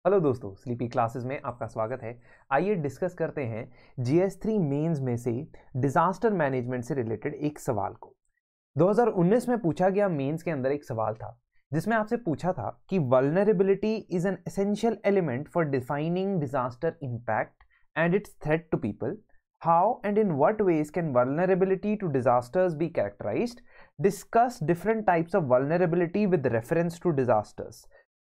Hello दोस्तों, sleepy classes में आपका स्वागत है। आइए डिस्कस करते हैं GS3 मेंस में से डिजास्टर मैनेजमेंट से रिलेटेड एक सवाल को। 2019 में पूछा गया मेंस के अंदर एक सवाल था जिसमें आपसे पूछा था कि vulnerability is an essential element for defining disaster impact and its threat to people. How and in what ways can vulnerability to disasters be characterized? Discuss different types of vulnerability with reference to disasters.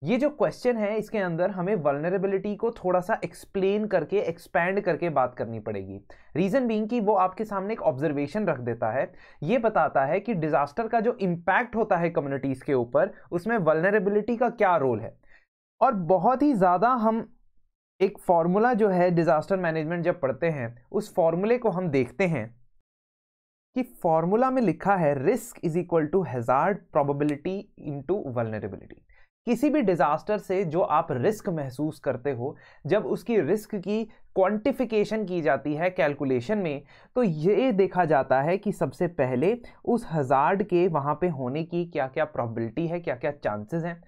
ये जो question है इसके अंदर हमें vulnerability को थोड़ा सा explain करके एक्सपैंड करके बात करनी पड़ेगी। रीजन बीइंग कि वो आपके सामने एक ऑब्जर्वेशन रख देता है, ये बताता है कि डिजास्टर का जो इम्पैक्ट होता है कम्युनिटीज के ऊपर, उसमें वल्नरेबिलिटी का क्या रोल है। और बहुत ही ज्यादा हम एक फॉर्मूला जो है डिजास्टर मैनेजमेंट जब पढ़ते हैं, उस फॉर्मूले को हम देखते हैं कि फॉर्मूला में लिखा है risk is equal to hazard probability into vulnerability. किसी भी डिजास्टर से जो आप रिस्क महसूस करते हो, जब उसकी रिस्क की क्वांटिफिकेशन की जाती है कैलकुलेशन में, तो ये देखा जाता है कि सबसे पहले उस हजार्ड के वहां पे होने की क्या क्या प्रोबेबिलिटी है, क्या क्या चांसेस हैं।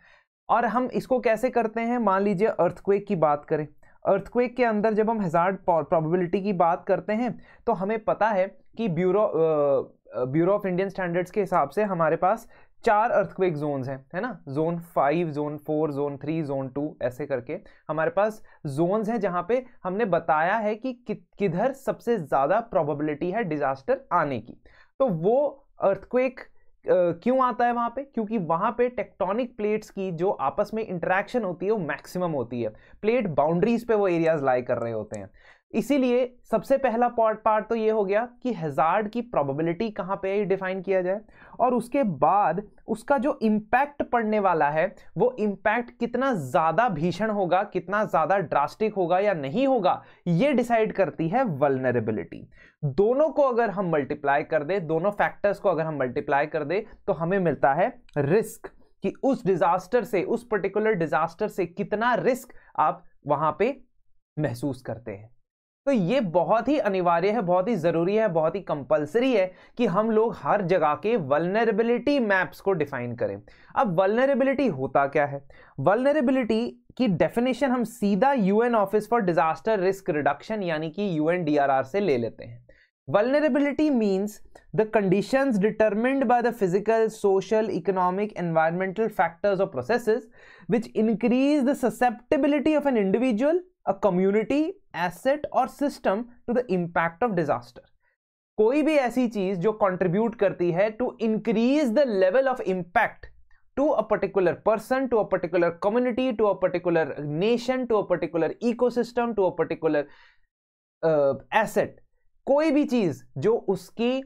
और हम इसको कैसे करते हैं, मान लीजिए अर्थक्वेक की बात करें। अर्थक्वेक के अंदर जब हम हजार्ड प्रोबेबिलिटी की बात करते हैं तो हमें पता है कि ब्यूरो ऑफ इंडियन स्टैंडर्ड्स के हिसाब से हमारे पास 4 अर्थक्वेक जोन्स हैं, है ना। जोन 5, जोन 4, जोन 3, जोन 2, ऐसे करके हमारे पास जोन्स हैं जहां पे हमने बताया है कि किधर सबसे ज्यादा प्रोबेबिलिटी है डिजास्टर आने की। तो वो अर्थक्वेक क्यों आता है वहां पे? क्योंकि वहां पे टेक्टोनिक प्लेट्स की जो आपस में इंटरेक्शन होती है वो मैक्सिमम होती है। प्लेट बाउंड्रीज पे वो एरियाज लाई कर रहे होते हैं। इसीलिए सबसे पहला पार्ट तो ये हो गया कि हैजार्ड की प्रोबेबिलिटी कहां पे डिफाइन किया जाए, और उसके बाद उसका जो इंपैक्ट पड़ने वाला है वो इंपैक्ट कितना ज्यादा भीषण होगा, कितना ज्यादा ड्रास्टिक होगा या नहीं होगा, ये डिसाइड करती है वल्नरेबिलिटी। दोनों को अगर हम मल्टीप्लाई कर दे, दोनों फैक्टर्स को अगर हम मल्टीप्लाई कर दे, तो हमें मिलता है रिस्क, कि उस डिजास्टर से, उस पर्टिकुलर डिजास्टर से कितना रिस्क आप वहां पे महसूस करते हैं। तो ये बहुत ही अनिवार्य है, बहुत ही जरूरी है, बहुत ही कंपलसरी है कि हम लोग हर जगह के वल्नरेबिलिटी मैप्स को डिफाइन करें। अब वल्नरेबिलिटी होता क्या है? वल्नरेबिलिटी की डेफिनेशन हम सीधा UN office for disaster risk reduction यानी कि UNDRR से ले लेते हैं। Vulnerability means the conditions determined by the physical, social, economic, environmental factors or processes which increase the susceptibility of an individual, a community, asset or system to the impact of disaster. कोई भी ऐसी चीज जो contribute करती है to increase the level of impact to a particular person, to a particular community, to a particular nation, to a particular ecosystem, to a particular asset. कोई भी चीज जो उसकी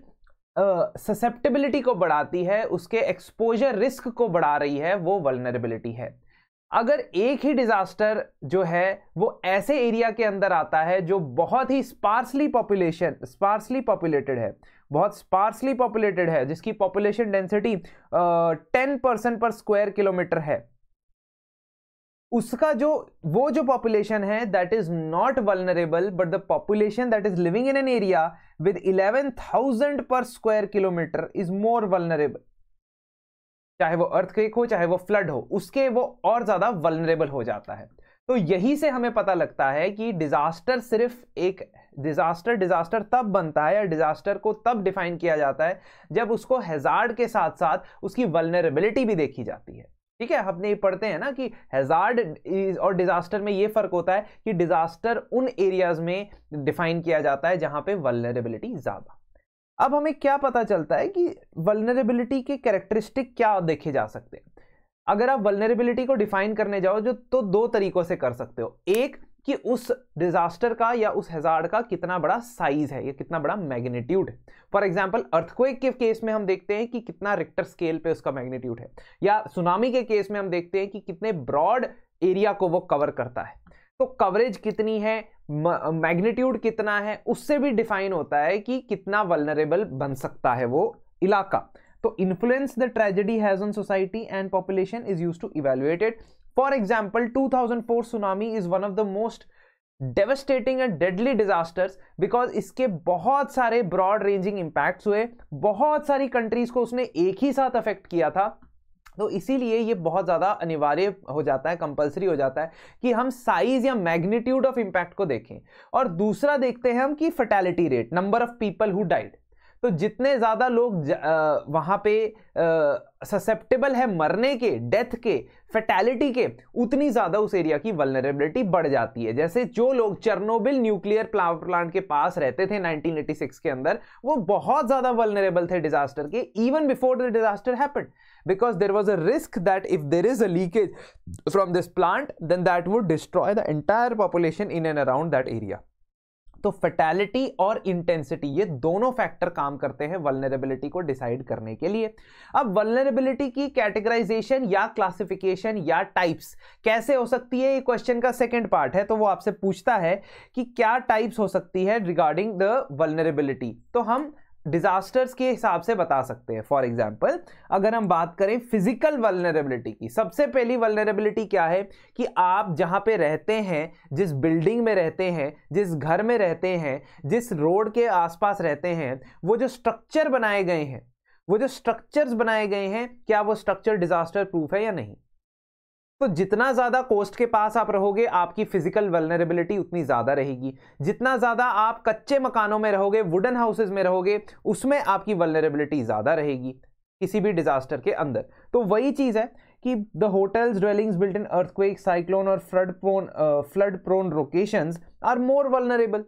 ससेप्टेबिलिटी को बढ़ाती है, उसके एक्सपोजर रिस्क को बढ़ा रही है, वो वल्नरेबिलिटी है। अगर एक ही डिजास्टर जो है वो ऐसे एरिया के अंदर आता है जो बहुत ही स्पार्सली पॉपुलेटेड है, बहुत स्पार्सली पॉपुलेटेड है, जिसकी पॉपुलेशन डेंसिटी 10% पर स्क्वायर किलोमीटर है, उसका वो जो पॉपुलेशन है that is not vulnerable, but the population that is living in an area with 11,000 पर square kilometre is more vulnerable. चाहे वो अर्थक्वेक हो, चाहे वो फ्लड हो, उसके वो और ज्यादा वल्नरेबल हो जाता है। तो यही से हमें पता लगता है कि डिजास्टर सिर्फ एक डिजास्टर तब बनता है, या डिजास्टर को तब डिफाइन किया जाता है जब उसको हैजार्ड के साथ साथ उसकी वल्नरेबिलिटी भी देखी जाती है। ठीक है, हमने पढ़ते हैं ना कि हैजार्ड और डिजास्टर में ये फर्क होता है कि डिजास्टर उन एरियाज में डिफाइन किया जाता है जहां पे वल्नरेबिलिटी ज्यादा। अब हमें क्या पता चलता है कि वल्नरेबिलिटी के कैरेक्टरिस्टिक क्या देखे जा सकते हैं। अगर आप वल्नरेबिलिटी को डिफाइन करने जाओ तो 2 तरीकों से कर सकते हो। एक कि उस डिजास्टर का या उस हैजार्ड का कितना बड़ा साइज है या कितना बड़ा मैग्नीट्यूड है। फॉर एग्जांपल अर्थक्वेक के केस में हम देखते हैं कि कितना रिक्टर स्केल पे उसका मैग्नीट्यूड है, या सुनामी के केस में हम देखते हैं कि कितने ब्रॉड एरिया को वो कवर करता है। तो कवरेज कितनी है, मैग्नीट्यूड कितना है, उससे भी डिफाइन होता है कि कितना वल्नरेबल बन सकता है वो इलाका। तो influence the tragedy has on society and population is used to evaluate it. For example, 2004 tsunami is one of the most devastating and deadly disasters because इसके बहुत सारे broad ranging impacts हुए, बहुत सारी countries को उसने एक ही साथ affect किया था। तो इसीलिए ये बहुत ज़्यादा अनिवार्य हो जाता है, कंपलसरी हो जाता है कि हम साइज या मैग्नीट्यूड ऑफ इम्पैक्ट को देखें। और दूसरा देखते हैं हम कि fertility rate, number of people who died. तो जितने ज़्यादा लोग वहाँ पे ससेप्टेबल है मरने के, डेथ के, फैटेलिटी के, उतनी ज़्यादा उस एरिया की वल्नरेबिलिटी बढ़ जाती है। जैसे जो लोग चेर्नोबिल न्यूक्लियर पावर प्लांट के पास रहते थे 1986 के अंदर, वो बहुत ज़्यादा वल्नरेबल थे डिजास्टर के, even before the disaster happened, because there was a risk that if there is a leakage from this plant, then that would destroy the entire population in and around that area. तो fatality और intensity, ये दोनों factor काम करते हैं vulnerability को decide करने के लिए। अब वल्नरेबिलिटी की कैटेगराइजेशन या क्लासिफिकेशन या टाइप्स कैसे हो सकती है, ये क्वेश्चन का सेकंड पार्ट है। तो वो आपसे पूछता है कि क्या टाइप्स हो सकती है रिगार्डिंग द वल्नरेबिलिटी। तो हम डिजास्टर्स के हिसाब से बता सकते हैं। फॉर एग्जांपल, अगर हम बात करें फिजिकल वल्नरेबिलिटी की, सबसे पहली वल्नरेबिलिटी क्या है कि आप जहां पे रहते हैं, जिस बिल्डिंग में रहते हैं, जिस घर में रहते हैं, जिस रोड के आसपास रहते हैं, वो जो स्ट्रक्चर बनाए गए हैं, वो जो स्ट्रक्चर्स बनाए गए हैं, क्या वो स्ट्रक्चर डिजास्टर प्रूफ है या नहीं। तो जितना ज्यादा कोस्ट के पास आप रहोगे, आपकी फिजिकल वल्नरेबिलिटी उतनी ज्यादा रहेगी। जितना ज्यादा आप कच्चे मकानों में रहोगे, वुडन हाउसेज में रहोगे, उसमें आपकी वल्नरेबिलिटी ज्यादा रहेगी किसी भी डिजास्टर के अंदर। तो वही चीज है कि the hotels, dwellings built in earthquake, cyclone और flood prone locations are more vulnerable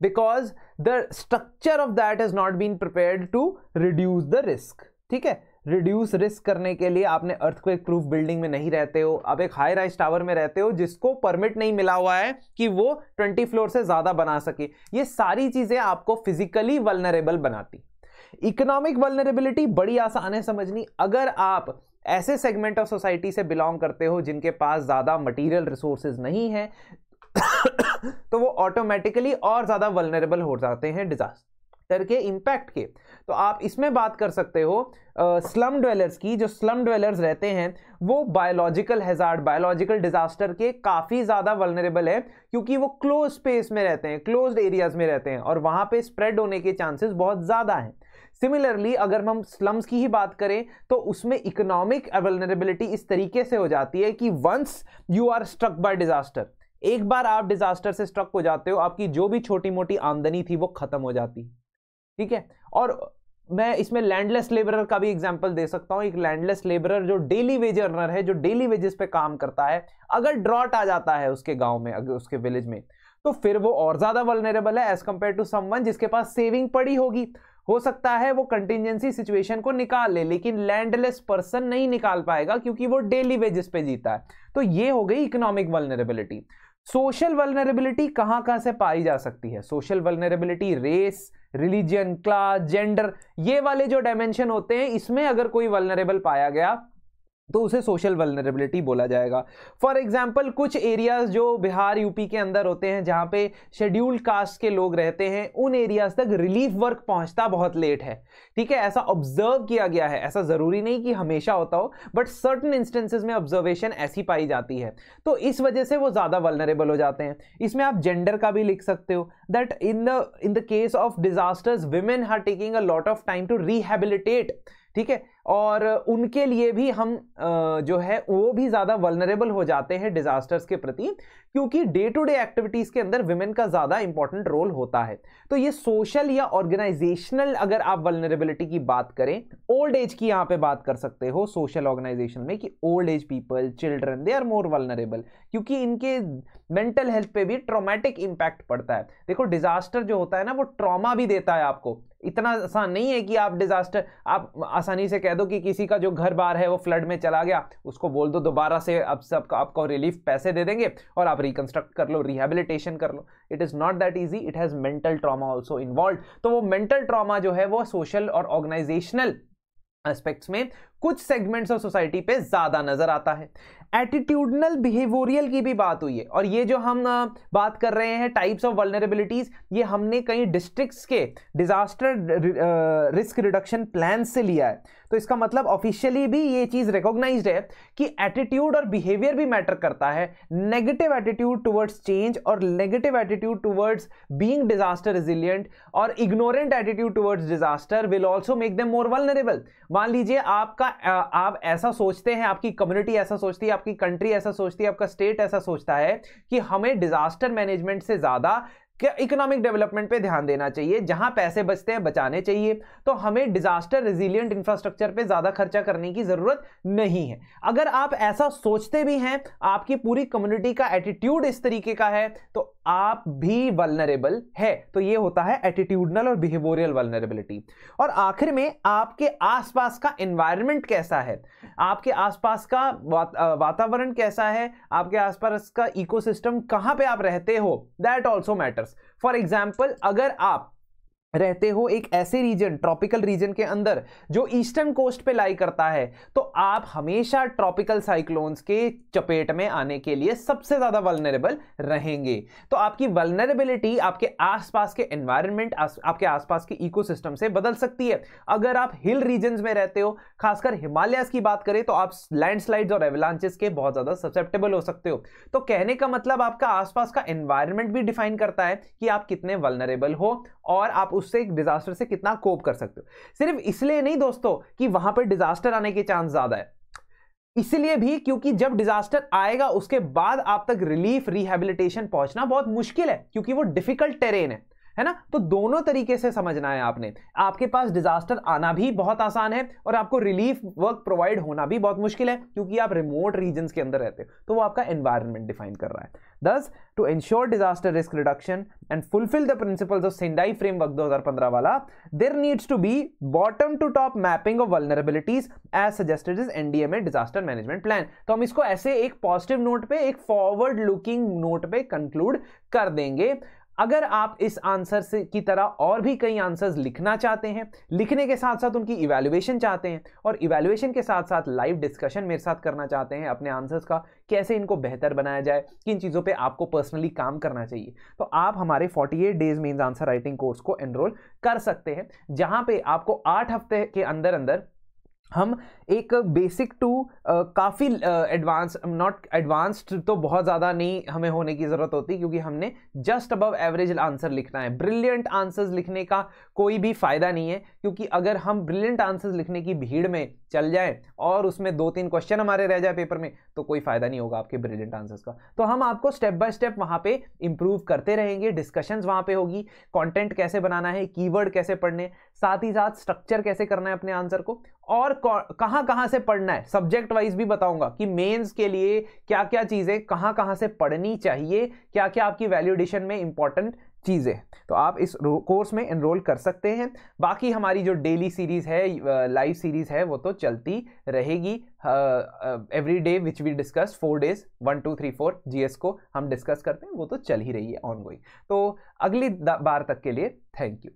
because the structure of that has not been prepared to reduce the risk. ठीक है, रिड्यूस रिस्क करने के लिए आपने अर्थक्वेक प्रूफ बिल्डिंग में नहीं रहते हो, आप एक हाई राइज टावर में रहते हो जिसको परमिट नहीं मिला हुआ है कि वो 20 फ्लोर से ज्यादा बना सके। ये सारी चीजें आपको फिजिकली वल्नरेबल बनाती। इकोनॉमिक वल्नरेबिलिटी बड़ी आसान है समझनी। अगर आप ऐसे सेगमेंट ऑफ सोसाइटी से बिलोंग करते हो जिनके पास ज्यादा मटीरियल रिसोर्सेज नहीं है तो वो ऑटोमेटिकली और ज्यादा वल्नरेबल हो जाते हैं डिजास्टर के इंपैक्ट के। तो आप इसमें बात कर सकते हो स्लम ड्वेलर्स की। जो स्लम ड्वेलर्स रहते हैं वो बायोलॉजिकल हैजार्ड, बायोलॉजिकल डिजास्टर के काफी ज्यादा वल्नरेबल है, क्योंकि वो क्लोज स्पेस में रहते हैं, क्लोज्ड एरियाज में रहते हैं, और वहां पे स्प्रेड होने के चांसेस बहुत ज्यादा हैं। सिमिलरली अगर हम स्लम्स की ही बात करें तो उसमें इकोनॉमिक वल्नरेबिलिटी इस तरीके से हो जाती है कि once you are struck by disaster, एक बार आप डिजास्टर से स्ट्रक हो जाते हो, आपकी जो भी छोटी मोटी आमदनी थी वो खत्म हो जाती। ठीक है, और मैं इसमें लैंडलेस लेबरर का भी एग्जांपल दे सकता हूं। एक लैंडलेस लेबरर जो डेली वेज अर्नर है, जो डेली वेजेस पे काम करता है, अगर ड्रॉट आ जाता है उसके गांव में, अगर उसके विलेज में, तो फिर वो और ज्यादा वल्नरेबल है एज कंपेयर टू समवन जिसके पास सेविंग पड़ी होगी। हो सकता है वो कंटिजेंसी सिचुएशन को निकाल ले, लेकिन लैंडलेस पर्सन नहीं निकाल पाएगा क्योंकि वो डेली वेजेस पे जीता है। तो ये हो गई इकोनॉमिक वल्नरेबिलिटी। सोशल वल्नरेबिलिटी कहां कहां से पाई जा सकती है? Social vulnerability race, religion, class, gender, ये वाले जो डायमेंशन होते हैं, इसमें अगर कोई वल्नरेबल पाया गया तो उसे सोशल वल्नरेबिलिटी बोला जाएगा। फॉर एग्जाम्पल, कुछ एरियाज जो बिहार यूपी के अंदर होते हैं जहां पे शेड्यूल्ड कास्ट के लोग रहते हैं, उन एरियाज तक रिलीफ वर्क पहुंचता बहुत लेट है। ठीक है, ऐसा ऑब्जर्व किया गया है। ऐसा जरूरी नहीं कि हमेशा होता हो, बट सर्टेन इंस्टेंसेस में ऑब्जर्वेशन ऐसी पाई जाती है, तो इस वजह से वो ज्यादा वल्नरेबल हो जाते हैं। इसमें आप जेंडर का भी लिख सकते हो, that in the case of disasters women are taking a lot of time to rehabilitate. ठीक है, और उनके लिए भी हम जो है वो भी ज्यादा वल्नरेबल हो जाते हैं डिजास्टर्स के प्रति, क्योंकि डे टू डे एक्टिविटीज के अंदर विमेन का ज्यादा इंपॉर्टेंट रोल होता है। तो ये सोशल या ऑर्गेनाइजेशनल, अगर आप वल्नरेबिलिटी की बात करें, ओल्ड एज की यहां पे बात कर सकते हो सोशल ऑर्गेनाइजेशन में, कि old age people, children, they are more vulnerable, क्योंकि इनके मेंटल हेल्थ पे भी ट्रॉमेटिक इंपैक्ट पड़ता है। देखो, डिजास्टर जो होता है ना, वो ट्रॉमा भी देता है आपको। इतना आसान नहीं है कि आप डिजास्टर, आप आसानी से कह दो कि किसी का जो घर बार है वो फ्लड में चला गया, उसको बोल दो दोबारा से अब सबका आपको रिलीफ पैसे दे देंगे और आप रिकंस्ट्रक्ट कर लो, रिहैबिलिटेशन कर लो। It is not that easy, it has mental trauma also involve. तो वो मेंटल ट्रॉमा जो है वो सोशल और ऑर्गेनाइजेशनल एस्पेक्ट्स में कुछ सेगमेंट्स ऑफ सोसाइटी पे ज्यादा नजर आता है। एटीट्यूडनल बिहेवियरल की भी बात हुई है, और ये जो हम बात कर रहे हैं टाइप्स ऑफ वल्नरेबिलिटीज, ये हमने कई डिस्ट्रिक्ट्स के डिजास्टर रिस्क रिडक्शन प्लान से लिया है। तो इसका मतलब ऑफिशियली भी ये चीज रिकॉग्नाइज्ड है कि एटीट्यूड और बिहेवियर भी मैटर करता है। नेगेटिव एटीट्यूड टुवर्ड्स चेंज और negative attitude towards being disaster resilient और ignorant attitude towards disaster will also make them more vulnerable. मान लीजिए आपका आप ऐसा सोचते हैं, आपकी कम्युनिटी ऐसा सोचती है, आपकी कंट्री ऐसा सोचती है, आपका स्टेट ऐसा सोचता है कि हमें डिजास्टर मैनेजमेंट से ज्यादा इकोनॉमिक डेवलपमेंट पे ध्यान देना चाहिए, जहां पैसे बचते हैं बचाने चाहिए, तो हमें डिजास्टर रेजिलिएंट इंफ्रास्ट्रक्चर पे ज्यादा खर्चा करने की जरूरत नहीं है। अगर आप ऐसा सोचते भी हैं, आपकी पूरी कम्युनिटी का एटीट्यूड इस तरीके का है, तो आप भी वल्नरेबल है। तो ये होता है एटीट्यूडनल और बिहेवियरल वल्नरेबिलिटी। और आखिर में आपके आसपास का एनवायरनमेंट कैसा है, आपके आसपास का वातावरण कैसा है, आपके आसपास का इकोसिस्टम, कहां पे आप रहते हो, that also matters. For example, अगर आप रहते हो एक ऐसे रीजन, ट्रॉपिकल रीजन के अंदर जो ईस्टर्न कोस्ट पे लाई करता है, तो आप हमेशा ट्रॉपिकल साइक्लोन्स के चपेट में आने के लिए सबसे ज्यादा वल्नरेबल रहेंगे। तो आपकी वल्नरेबिलिटी आपके आसपास के एनवायरनमेंट, आपके आसपास के इकोसिस्टम से बदल सकती है। अगर आप हिल रीजन्स में रहते हो, खासकर हिमालयस की बात करें, तो आप लैंडस्लाइड्स और एवलांचेस के बहुत ज्यादा ससेप्टेबल हो सकते हो। तो कहने का मतलब आपका आसपास का एनवायरनमेंट भी डिफाइन करता है कि आप कितने वल्नरेबल हो और आप उससे एक डिजास्टर से कितना कोप कर सकते हो। सिर्फ इसलिए नहीं दोस्तों कि वहां पर डिजास्टर आने के चांस ज्यादा है, इसलिए भी क्योंकि जब डिजास्टर आएगा उसके बाद आप तक रिलीफ, रिहैबिलिटेशन पहुंचना बहुत मुश्किल है, क्योंकि वो डिफिकल्ट टेरेन है ना। तो दोनों तरीके से समझना है आपने। आपके पास डिजास्टर आना भी बहुत आसान है और आपको रिलीफ वर्क प्रोवाइड होना भी बहुत मुश्किल है, क्योंकि आप रिमोट रीजन्स के अंदर रहते हो। तो वो आपका एनवायरनमेंट डिफाइन कर रहा है। Thus, to ensure disaster risk reduction and fulfill the principles of Sendai Framework 2015 वाला, there needs to be bottom to top mapping of vulnerabilities as suggested is NDMA disaster management plan। तो हम इसको ऐसे एक positive note पे, एक forward looking note पे conclude कर देंगे। अगर आप इस आंसर से की तरह और भी कई आंसर्स लिखना चाहते हैं, लिखने के साथ साथ उनकी इवैल्यूएशन चाहते हैं, और इवैल्यूएशन के साथ साथ लाइव डिस्कशन मेरे साथ करना चाहते हैं अपने आंसर्स का, कैसे इनको बेहतर बनाया जाए, किन चीज़ों पे आपको पर्सनली काम करना चाहिए, तो आप हमारे 48 days mains answer writing course को एनरोल कर सकते हैं, जहां पे आपको 8 हफ्ते के अंदर अंदर हम एक बेसिक टू काफ़ी एडवांस, नॉट एडवांस्ड तो बहुत ज़्यादा नहीं हमें होने की ज़रूरत होती, क्योंकि हमने जस्ट अबव एवरेज आंसर लिखना है। ब्रिलियंट आंसर्स लिखने का कोई भी फ़ायदा नहीं है, क्योंकि अगर हम ब्रिलियंट आंसर्स लिखने की भीड़ में चल जाएं और उसमें 2-3 क्वेश्चन हमारे रह जाए पेपर में, तो कोई फ़ायदा नहीं होगा आपके ब्रिलियंट आंसर्स का। तो हम आपको स्टेप बाय स्टेप वहाँ पे इंप्रूव करते रहेंगे, डिस्कशंस वहाँ पे होगी, कंटेंट कैसे बनाना है, कीवर्ड कैसे पढ़ने, साथ ही साथ स्ट्रक्चर कैसे करना है अपने आंसर को, और कहां से पढ़ना है, सब्जेक्ट वाइज भी बताऊंगा कि मेंस के लिए क्या क्या चीजें कहां से पढ़नी चाहिए, क्या क्या आपकी वैल्यू एडिशन में इंपॉर्टेंट चीजें। तो आप इस कोर्स में एनरोल कर सकते हैं। बाकी हमारी जो डेली सीरीज है, लाइव सीरीज है, वो तो चलती रहेगी। Every day which we discuss 4 days 1 2 3 4 GS को हम डिस्कस करते हैं, वो तो चल ही रही है ऑनगोइंग। तो अगली बार तक के लिए थैंक यू।